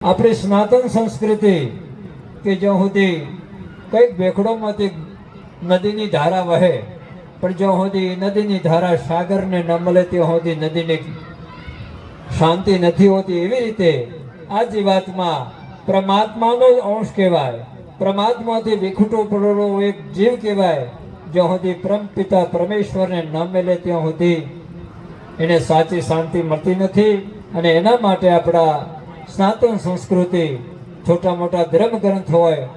આપણી સનાતન સંસ્કૃતિ કે જ્યાં સુધી કંઈક બેખડોમાંથી નદીની ધારા વહે, પણ જ્યાં સુધી નદીની ધારા સાગરને ન મળે ત્યાં સુધી નદીની શાંતિ નથી હોતી. એવી રીતે આ જીવાતમાં પરમાત્માનો જ અંશ કહેવાય, પરમાત્માથી વિખૂટો પડેલો એક જીવ કહેવાય. જ્યાં સુધી પરમ પિતા પરમેશ્વરને ન મળે ત્યાં સુધી એને સાચી શાંતિ મળતી નથી. અને એના માટે આપણા સનાતન સંસ્કૃતિ, છોટા મોટા ધર્મ ગ્રંથ હોય,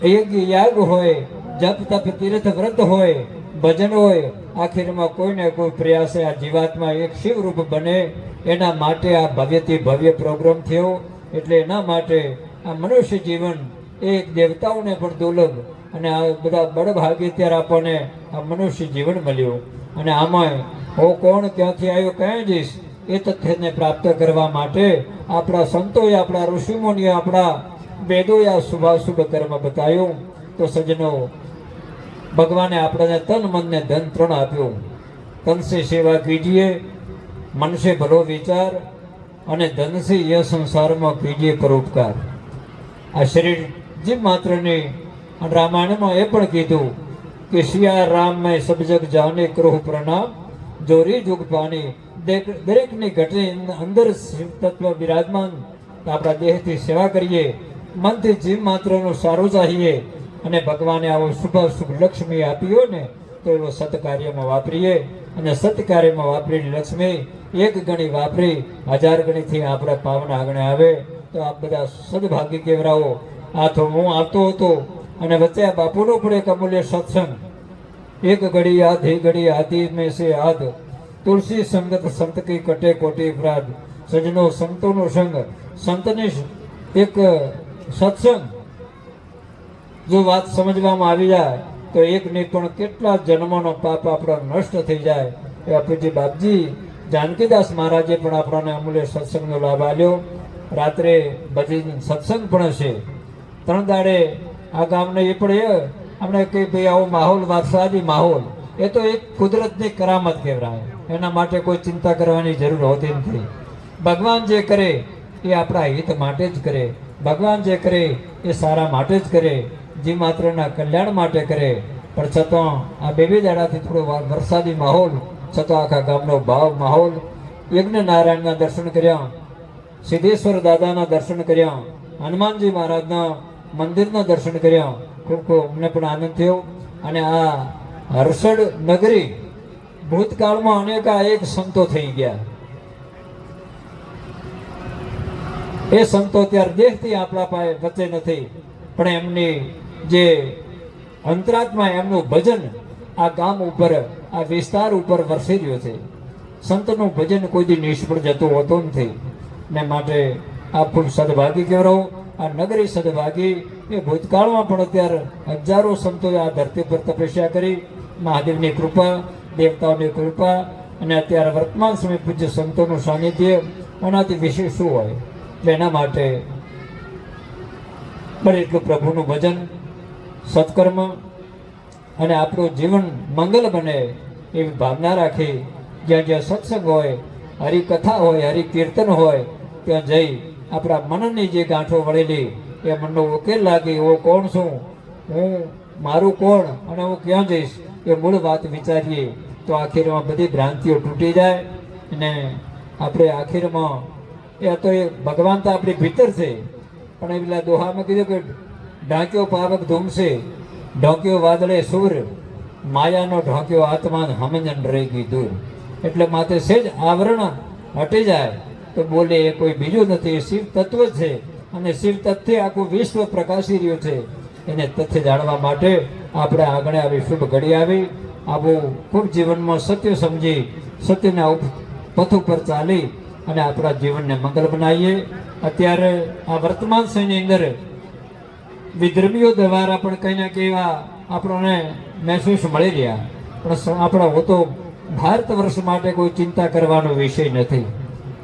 યજ્ઞ યાગ હોય, જપ તપ તીર્થ વ્રત હોય, ભજન હોય, આખીરમાં કોઈને કોઈ પ્રયાસે આ જીવાતમાં એક શિવરૂપ બને એના માટે આ ભવ્યથી ભવ્ય પ્રોગ્રામ થયો. એટલે એના માટે આ મનુષ્ય જીવન એક દેવતાઓને પણ દુર્લભ, અને આ બધા બળભાગી ત્યારે આપણને આ મનુષ્ય જીવન મળ્યું. અને આમાંય હું કોણ ક્યાંથી આવ્યો ક્યાં જઈશ એ તથ્યને પ્રાપ્ત કરવા માટે આપણા સંતોએ, આપણા ઋષિમુનિએ, આપણા વેદોએ આ શુભાશુભ કર્મ બતાવ્યું. તો સજ્જનો, ભગવાને આપણને તન મનને ધન ત્રણ આપ્યું. તન સે સેવા કીજીએ, મન સે ભલો વિચાર, અને ધન સે યહ સંસારમાં કીજીએ પરોપકાર. આ શરીર જીવ માત્રની રામાયણમાં એ પણ કીધું કે સિયા રામ મેં સબ જગ જાને કરોહ પ્રણામ, જોરી જુગ પાણી. દરેકની ઘટની અંદર શિવ તત્વ બિરાજમાન. આપણા દેહથી સેવા કરીએ, મનથી જીવ માત્રનું સારું ચાહીએ, અને ભગવાને આવો શુભ લક્ષ્મી આપી હોય ને તો એવો સત્કાર્યમાં વાપરીએ. અને સત્કાર્યમાં વાપરેલી લક્ષ્મી એક ગણી વાપરી 1000 ગણીથી આપણે પાવન આંગણે આવે. તો આપ બધા સદભાગી કેવરાઓ. આ તો હું આવતો હતો અને વચ્ચે આ બાપુનો પણ એક અમૂલ્ય સત્સંગ, એક ઘડી યાદ હી ઘડી આતી મેં સે યાદ, તુલસી સંગત સંત કી કટે કોટી અપરાધ. સજનો, સંતોનો સંગ, સંતની એક સત્સંગ જો વાત સમજવામાં આવી જાય તો એક નહીં પણ કેટલા જન્મોનો પાપ આપણો નષ્ટ થઈ જાય. એવા પૂજ્ય બાપજી જાનકીદાસ મહારાજે પણ આપણને અમૂલ્ય સત્સંગનો લાભ આપ્યો. રાત્રે બધી સત્સંગ પણ હશે. 3 દાડે આ ગામને એ પણ આપણે કે ભાઈ આવો માહોલ, વરસાદી માહોલ, એ તો એક કુદરતની કરામત કહેવાય. એના માટે કોઈ ચિંતા કરવાની જરૂર હોતી નથી. ભગવાન જે કરે એ આપણા હિત માટે જ કરે. ભગવાન જે કરે એ સારા માટે જ કરે, જીવ માત્રના કલ્યાણ માટે કરે. પણ છતાં આ બે દાડાથી થોડો વરસાદી માહોલ, છતાં આખા ગામનો ભાવ માહોલ. યજ્ઞ નારાયણના દર્શન કર્યા, સિદ્ધેશ્વર દાદાના દર્શન કર્યા, હનુમાનજી મહારાજના મંદિરના દર્શન કર્યા. ખૂબ ખૂબ અમને પણ આનંદ થયો. અને આ હર્ષદ નગરી ભૂતકાળમાં અનેક સંતો થઈ ગયા. એ સંતો ત્યારે દેહથી આપણા પાસે વચ્ચે નથી, પણ એમની જે અંતરાત્મા, એમનું ભજન આ ગામ ઉપર, આ વિસ્તાર ઉપર વરસી રહ્યો છે. સંતનું ભજન કોઈ દી નિષ્ફળ જતું હોતું નથી. ને માટે આ ખૂબ સદભાગી કહેવાય. આ નગરી સદભાગી. એ ભૂતકાળમાં પણ અત્યારે હજારો સંતોએ આ ધરતી પર તપસ્યા કરી. મહાદેવની કૃપા, દેવતાઓની કૃપા, અને અત્યારે વર્તમાન સમય પૂજ્ય સંતોનું સાનિધ્ય, એનાથી વિશેષ શું હોય. એટલે એના માટે બને એટલું પ્રભુનું ભજન, સત્કર્મ, અને આપણું જીવન મંગલ બને એવી ભાવના રાખી જ્યાં જ્યાં સત્સંગ હોય, હરિકથા હોય, હરિકીર્તન હોય, ત્યાં જઈ આપણા મનની જે ગાંઠો વળેલી એ મનનો ઉકેલ લાગે. એવો કોણ છું હું, મારું કોણ, અને હું ક્યાં જઈશ, એ મૂળ વાત વિચારીએ તો આખીરમાં બધી ભ્રાંતિઓ તૂટી જાય. અને આપણે આખીરમાં એ તો એ ભગવાન તો આપણી ભીતર છે, પણ એ પેલા દોહામાં કીધું કે ઢાંક્યો પાવક ધૂમશે, ઢોંક્યો વાદળે સૂર, માયાનો ઢોંક્યો આત્માન હમંજન રહી ગઈ દૂર. એટલે માથે સેજ આવરણ હટી જાય તો બોલે એ કોઈ બીજું નથી, એ શિવ તત્વ છે. અને શિવ તત્વથી આખું વિશ્વ પ્રકાશી રહ્યું છે. એને તથ્ય જાણવા માટે આપણે આગળ આવી શુભ ઘડી આવી. આવું ખૂબ જીવનમાં સત્ય સમજી, સત્યના પથ ઉપર ચાલી અને આપણા જીવનને મંગલ બનાવીએ. અત્યારે આ વર્તમાન સમયની અંદર વિધર્મીઓ દ્વારા પણ કંઈ ના કંઈ આપણને મહેસૂસ મળી રહ્યા. પણ આપણા હોતો ભારત વર્ષ માટે કોઈ ચિંતા કરવાનો વિષય નથી.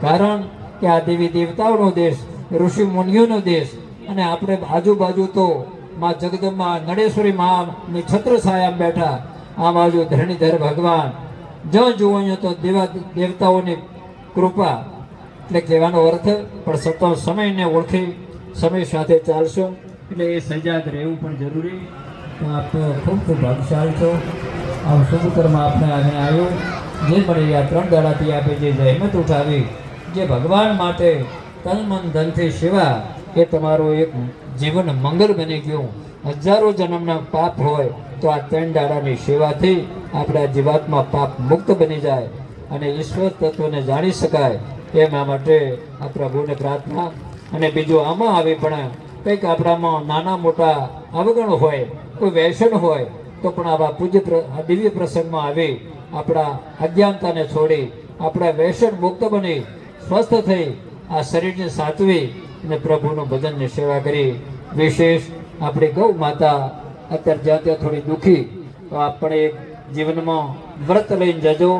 કારણ કે આ દેવી દેવતાઓનો દેશ, ઋષિ મુનિઓનો દેશ, અને આપણે આજુબાજુ તો માં જગદંબા નળેશ્વરી માની છત્રછાયા બેઠા. આ બાજુ ધરણીધર ભગવાન, જ્યાં જુઓ અહીંયા તો દેવતાઓની કૃપા. એટલે કહેવાનો અર્થ પણ સતો સમયને ઓળખી સમય સાથે ચાલશો એટલે એ સજાગ રહેવું પણ જરૂરી. તો આપ ખૂબ ખૂબ ભાગ્યશાળી છો. આ શુભ કર્મ આપણે આગળ આવ્યો જે પણ આ 3 દાડાથી આપે જે જહેમત ઉઠાવી, જે ભગવાન માટે તન મન ધનથી સેવા, એ તમારું એક જીવન મંગળ બની ગયું. હજારો જન્મના પાપ હોય તો આ 3 દાડાની સેવાથી આપણા જીવાત્મા પાપ મુક્ત બની જાય અને ઈશ્વર તત્વને જાણી શકાય. એના માટે આ પ્રભુને પ્રાર્થના. અને બીજું આમાં આવી પણ કંઈક આપણામાં નાના મોટા અવગણ હોય, કોઈ વ્યસન હોય તો પણ આવા પૂજ્ય દિવ્ય પ્રસંગમાં આવી આપણા અજ્ઞાનતાને છોડી આપણા વ્યસન મુક્ત બની સ્વસ્થ થઈ આ શરીરને સાચવી અને પ્રભુનું ભજનની સેવા કરી. વિશેષ આપણી ગૌ માતા અત્યારે જ્યાં ત્યાં થોડી દુઃખી, તો આપણે એક જીવનમાં વ્રત લઈને જજો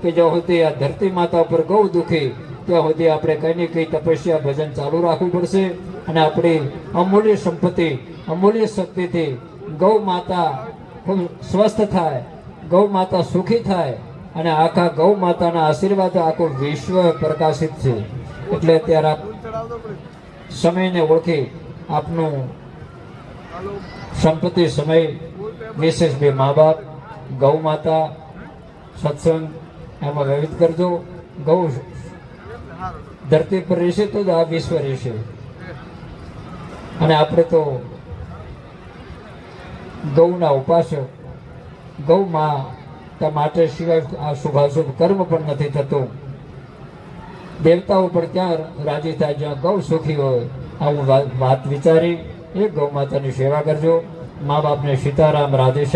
કે જ્યાં સુધી આ ધરતી માતા ઉપર ગૌ દુઃખી ત્યાં સુધી આપણે કંઈ ને કંઈ તપસ્યા ભજન ચાલુ રાખવું પડશે. અને આપણી અમૂલ્ય સંપત્તિ અમૂલ્ય શક્તિથી ગૌ માતા ખૂબ સ્વસ્થ થાય, ગૌ માતા સુખી થાય અને આખા ગૌ માતાના આશીર્વાદ આખું વિશ્વ પ્રકાશિત છે. એટલે અત્યારે આપ સમયને ઓળખી આપનું સંપત્તિ સમય વિશેષ બે મા બાપ ગૌ માતા સત્સંગ એમાં વ્યવહિત કરજો. ગૌ ધરતી પર રહેશે તો જ આ વિશ્વ રહેશે. અને આપણે તો ગૌના ઉપાસક, ગૌ માતા માટે સિવાય આ શુભાશુભ કર્મ પણ નથી થતું. દેવતાઓ પણ ક્યાં રાજી થાય જ્યાં ગૌ સુખી હોય. આવું વાત વિચારી એ ગૌ માતાની સેવા કરજો. મા બાપને સીતારામ રાધેશ્યામ